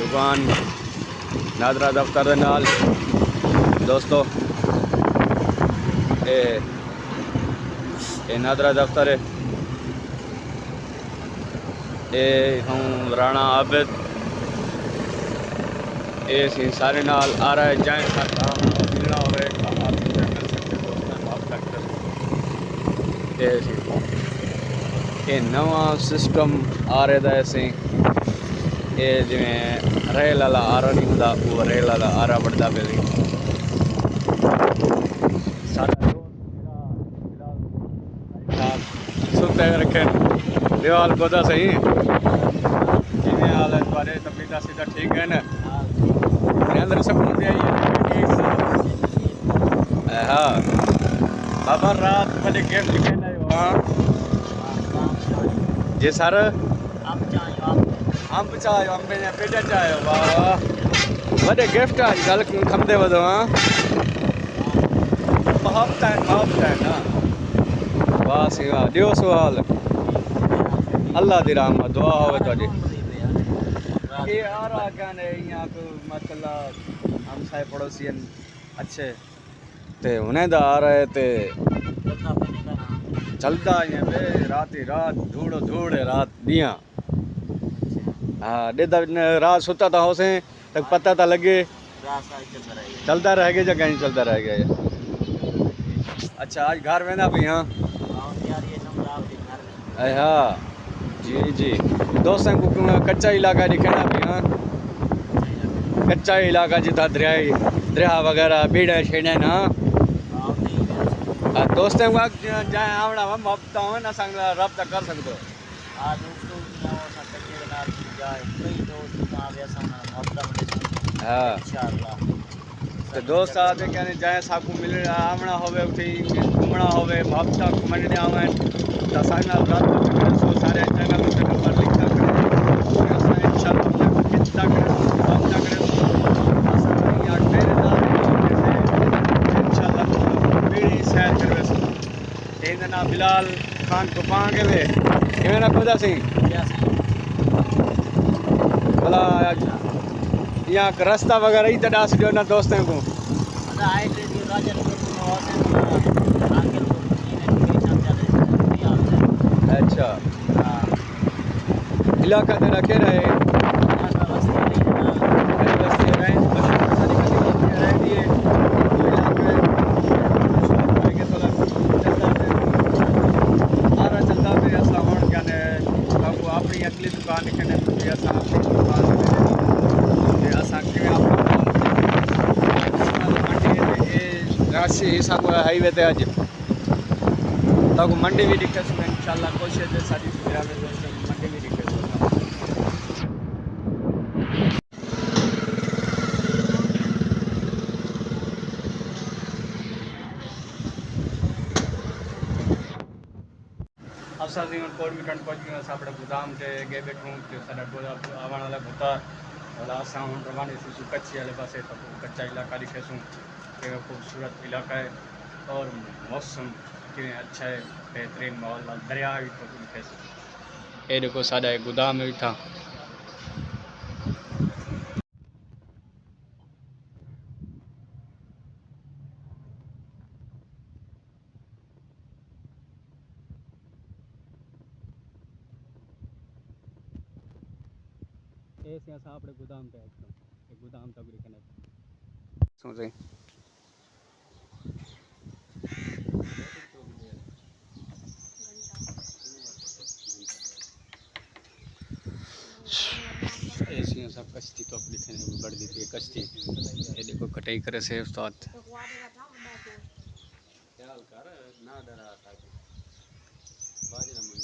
दुकान नादरा दफ्तर दे नाल दोस्तों ये नादरा दफ्तर है। ये हूँ राणा आबिद ये सारे नाल आ रहा है जाए मिलना हो ये नवा सिस्टम आ रहा है ऐसे ये जिमें रेल वाला आरा नहीं होता वो रेल वाला आरा बढ़ता पे सुनते रखे दीवाल गोदा सही किमें हाल है तुम्हारे तबीयत सीधा ठीक है ना अंदर सब मुझे आई हाँ बाबा रात बड़े गिफ्ट लिखे ना हाँ जी सर अंब चायो अंबे ने पेटा चायो वाह बड़े गिफ्ट आज गल खमदे वदो हां मोहब्बत है ना वाह सी वाह दियो सवाल अल्लाह दी रहमत दुआ होवे तोडी ये आ रहा गाने यहां को मतलब हम सारे पड़ोसी अच्छे ते उन्हें दा आ रहे ते चलता है बे रात ही रात धूड़ो धूड़ रात दिया हाँ डेदा रात सोता था होसे तक पता था लगे चलता रह गया जगह नहीं चलता रह गया। अच्छा आज घर में ना भैया हाँ जी जी दोस्तों को कच्चा इलाका दिखाना भैया कच्चा इलाका जितना दरिया वगैरह बीड़ा छेड़े ना दोस्तों को जाए आवड़ा हम हफ्ता हो ना संग रब्ता कर सकते हो हाँ तो दोस्त आते कहने जाए साकू मिल आवना होवे उठी घूमना होवे हफ्ता घूमने आवे तो संग रब्ता सो सारे चैनल पे नंबर लिखा करे असा इंशाल्लाह कितना करे हफ्ता करे असा या मेरे नाल इंशाल्लाह मेरी सैर करवे तेन ना बिलाल खान को पांगे वे किवें ना खुदा सिंह भला यहाँ रास्ता वगैरह ही तडास जो ना दोस्तों को अच्छा इलाका तेरा क्या रहे अपनी अगली दुकान राशि हिसाब हाईवे ते अज तक मंडी भी दिखे इंशाल्लाह कोशिश है सारी सुविधा में दोस्तों मंडी भी दिखे असा कोट मिटन पहुंच गए अपने गोदाम से गे बैठूँ सारा आवन वाला होता वाला असा हूँ रवानी थी कच्ची वाले पास तो कच्चा इलाका दिखेसूँ खूबसूरत इलाका है और मौसम कि अच्छा है बेहतरीन माहौल दरिया भी तो ये देखो सादा एक गोदाम में भी था ऐसे ऐसा अपने गोदाम पे एक गोदाम तक लिखने सोचे ऐसी सब कश्ती तो अब लिखने में बढ़ दी थी कश्ती ये देखो कटाई करे से उस्ताद ख्याल कर ना डरा था बाजरा मन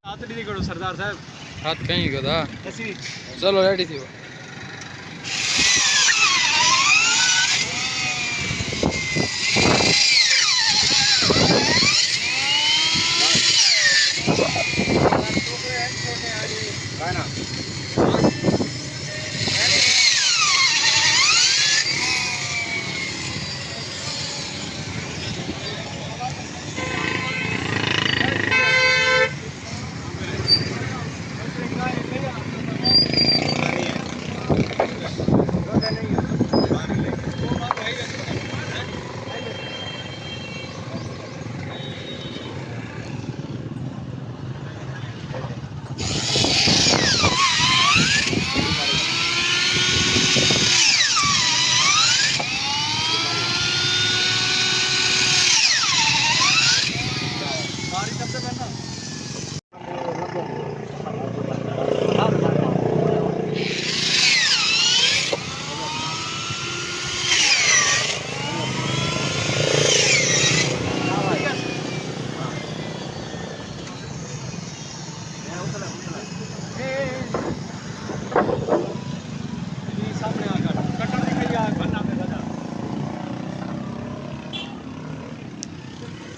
हाथ नहीं करो सरदार साहब हाथ कहीं को था ऐसी चलो रेडी थी वो काय ना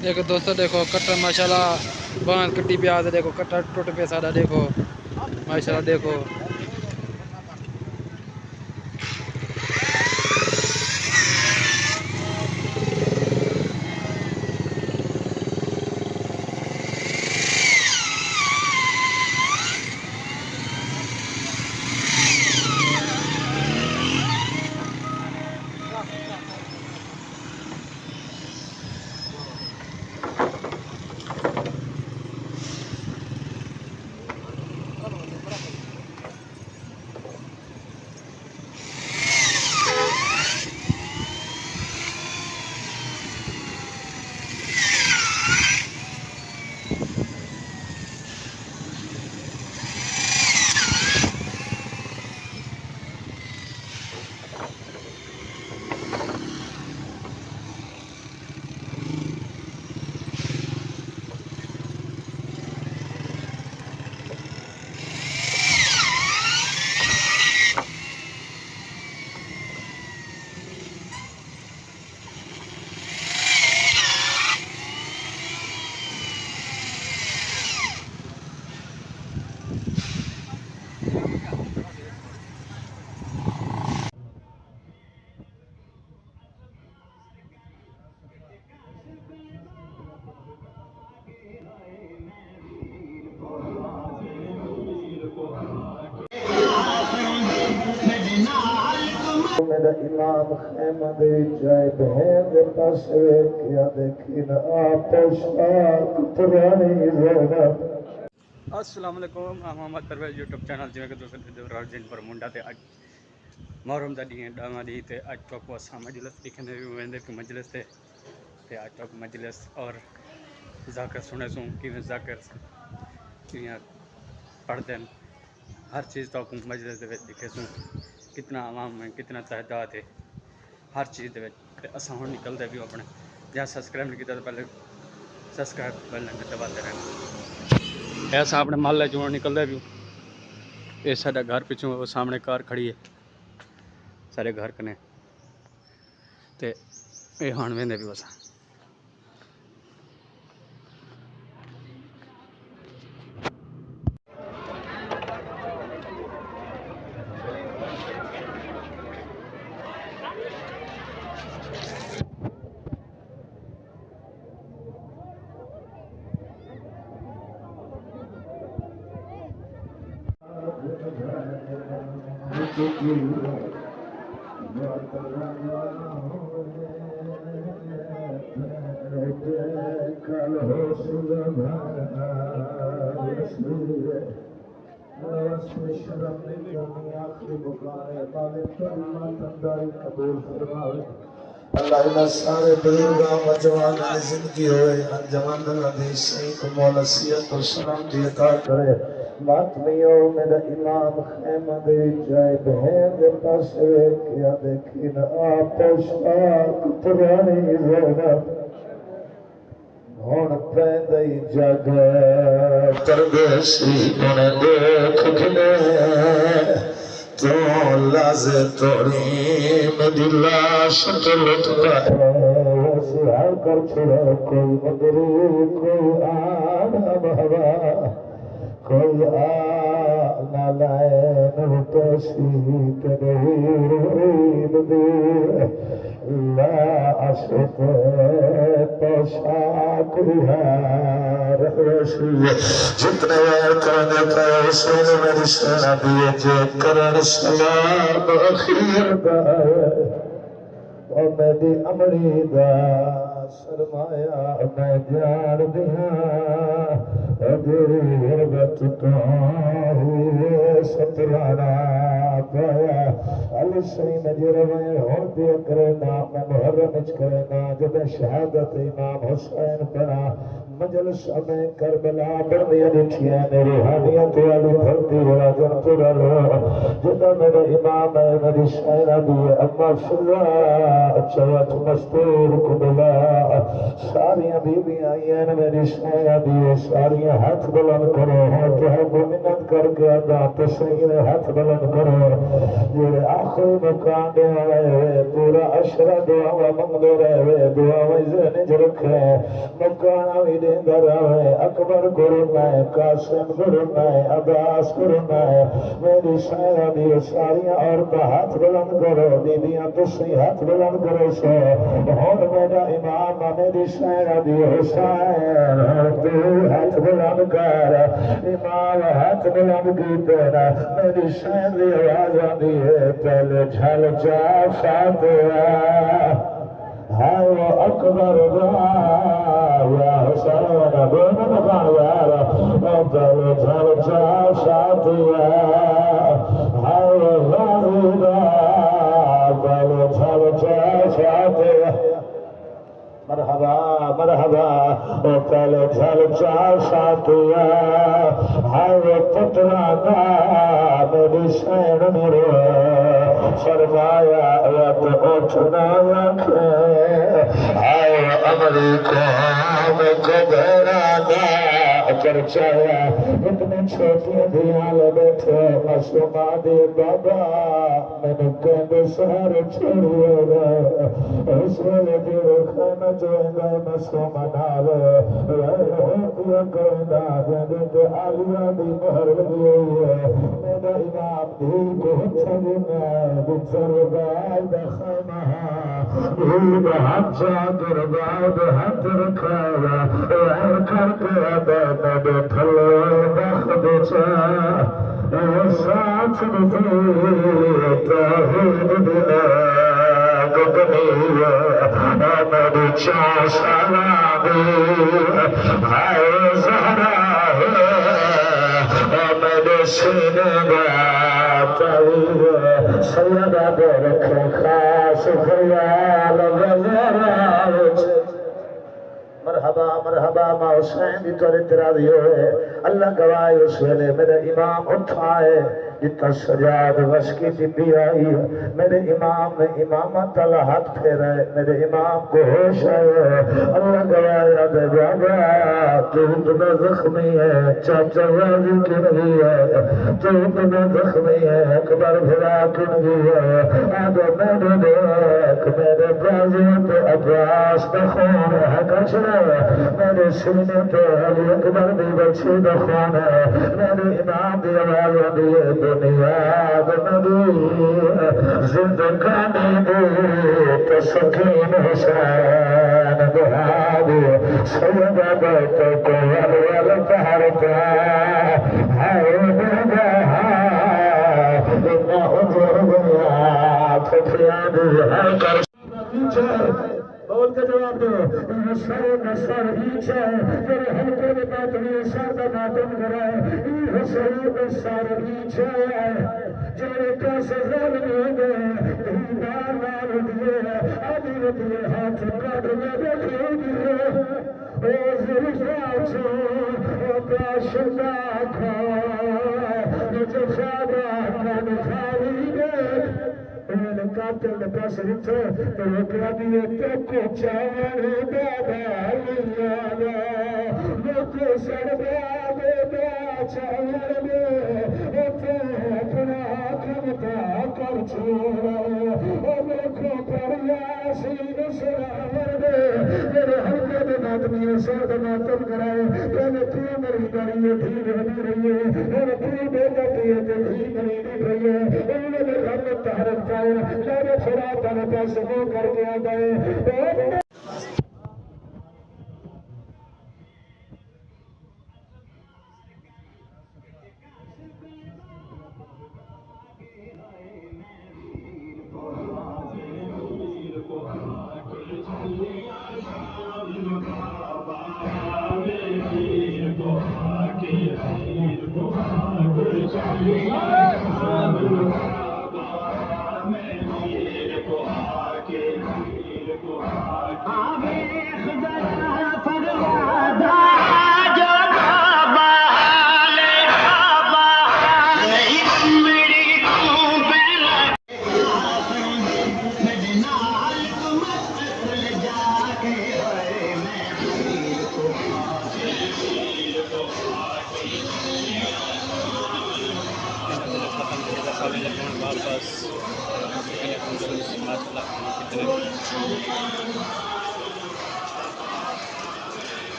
देखो दोस्तों, देखो कट्टर माशाल्लाह बांध कट्टी पे आ देखो कट्टर टूट पे सारा देखो माशाल्लाह देखो। मेरा इमाम खैमा दे जाए बहन दे पास किया देखी ना पोशाक पुरानी ज़ैनब। अस्सलाम वालेकुम मोहम्मद परवेज यूट्यूब चैनल जिवें कि दोस्तों राजिन पर मुंडा ते अज मुहर्रम दा ॾींहुं 10वां ॾींहुं ते अज तक असां मजलिस लिखंदे वेंदे कि मजलिस ते अज तक मजलिस और ज़ाकिर सुनेसूं किवें ज़ाकिर किवें पढ़ते हैं हर चीज़ तो मजलिस दिखेसूं कितना आवाम में कितना तादाद है हर चीज़ के असा हम निकलते भी अपने जहाँ सब्सक्राइब नहीं किया तो पहले सब्सक्राइब बटन दबाते रहना। ऐसा अपने महल्ले चो निकलते भी ये साडा घर पिछू वो सामने कार खड़ी है सारे घर कने ते ये हाँ वेंदे भी असा अल्लाह इन्हां सारे बुजुर्गां नौजवानां दी जिंदगी होए जवानां दी सही को मौला सियत और सलामती अता करे। बात नहीं हो मेरा इमाम खैमा दे जाए बहन दे पास किया देखी ना पोशाक पुरानी ज़ैनब। हुण पैंदई जग परदेसी हुण देख खिले तो लाज़े तोड़ी मेरी लाश तो लुटता है कर छुड़ा कोई मगरू कोई आना बाबा कोई आ نسيت دور بدور لا أشق पोशाक यार जितने यार करने का उसने मेरी सेना दिए जे करण सलाम अखीर दा और मेरी अमरी दा सरमाया मैं जान दिया अधूरी गुरबत तो हुए सतराना पाया अली सही नजर में होर दिया करे ना मैं मुहर्रम इच करे ना जब शहादत इमाम हुसैन पढ़ा मजलिस में करबला बर्दियां दिखियां ने रूहानियत वाली धरती वाला जनपुरा लो जिदा मेरा इमाम है मेरी शायरा दी अम्मा फिल्ला चवत मस्तूर कुबला सारियां बीबियां आईयां ने मेरी शायरा दी सारियां हाथ बुलंद करो हाथ है मिन्नत करके अदा तो सही ने हाथ बुलंद करो जेड़े आखिरी मकान दे वाले पूरा अशरा दुआ मंगदे रहे दुआ ज़हन च रखे मकान भी देंदा रहे अकबर गुरुना है कासिम गुरुना है अब्बास गुरुना है मेरी शायरा दी सारियां औरतां हाथ बुलंद करो बीबियां तुसी हाथ बुलंद करो सो हुन मेरा इमाम मेरी शायरा दी हुसैन तू हाथ बुलंद कर इमाम हाथ बुलंद कीते ना मेरी शायरा दी आवाज आंदी है पहले झल जा फातिहा हाय वो अकबर या हुसैन दोनों मकान यार पहले झल जा फातिहा हाय वो ज़ाहिदा पहले झल जा फातिहा मरहबा मरहबा ओ पहले झल जा फातिहा हाय वो पुत्रा दा मेरी शैन मेरे फरमाया रब उठना रखे हाय अमरी को घबराना कर चाया इतने छोटे ध्यान बैठे मसूमा दे बाबा मैंने कहते सारे छोड़िएगा उस वेले जो खाना जो है मसूमा नाल दिया कहना जब आलिया दी मोहर लगी हुई है मेरा इमाम दी को छड़ना बिसरगाल दखना हाथ चादर बाद हाथ रखाया करके अदा थलो बख बेचा साथ मेरी चाशा हाय ज़हरा मेरे सीने सैयदा दे रखे खास ख्याल मरहबा मरहबा माँ हुसैन की तोरे इतराज़ी होए अल्लाह गवाह उस वेले मेरा इमाम उठाए जितना सजाद बस की टिब्बी आई मेरे इमाम ने इमामत वाला हाथ फेरा है मेरे इमाम को होश आए अल्लाह गवाह दे बाबा तू इतना जख्मी है चाचा वाजी की नहीं है तू इतना जख्मी है अकबर भिड़ा की नहीं है आदो मेरे देख मेरे बाजी तो अब्बास का खून है कचरा मेरे सीने पे अली अकबर भी बच्चे का खून है मेरे इमाम की आवाज आती है दुनिया नबी जिंदगानी दे तो सकीन हुसैन बहादी सैयदा बेटे को वल पहाड़ पे हाय मेरा इतना उजर गया फटिया दी है कर बोल के जवाब दो सर नसर ईचे तेरे हल्के में बात नहीं सर का मातम करे हुसैन के सर ईचे जेरे कैसे जालिम हो गए दीदार मार दिए आदि दिए हाथ काट में बैठे दिए ओ ज़िल्फा छो ओ काशदा खा जो फादा मन खाली गए मैंने काटे के पास रिठे तो वो कह दिए तो चावर दादा लिया लोको सरदाद दा चावर में तो अपना कमता कर छोड़ो ओ देखो पर यासीन सरावर में तेरे हल्के में बात दुनिया साथ मातम कराए मैंने तू मेरी गाड़ी में धी बनी रही है मैंने तू बेटा पिए ते धी बनी रही है उन्होंने घर में तारक जाए मेरे फिरा तन पैसे वो करके आ गए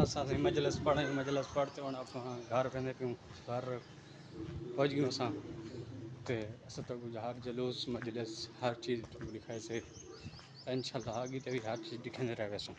असां मजलिस पढ़ते वण आप घर वेंदे पियूं घर पहुंच गयूं असां ते असां तो हर जुलूस मजलिस हर चीज़ ॾेखाए से इंशाल्लाह अॻिते बि हर चीज़ ॾेखारींदे रहियासीं।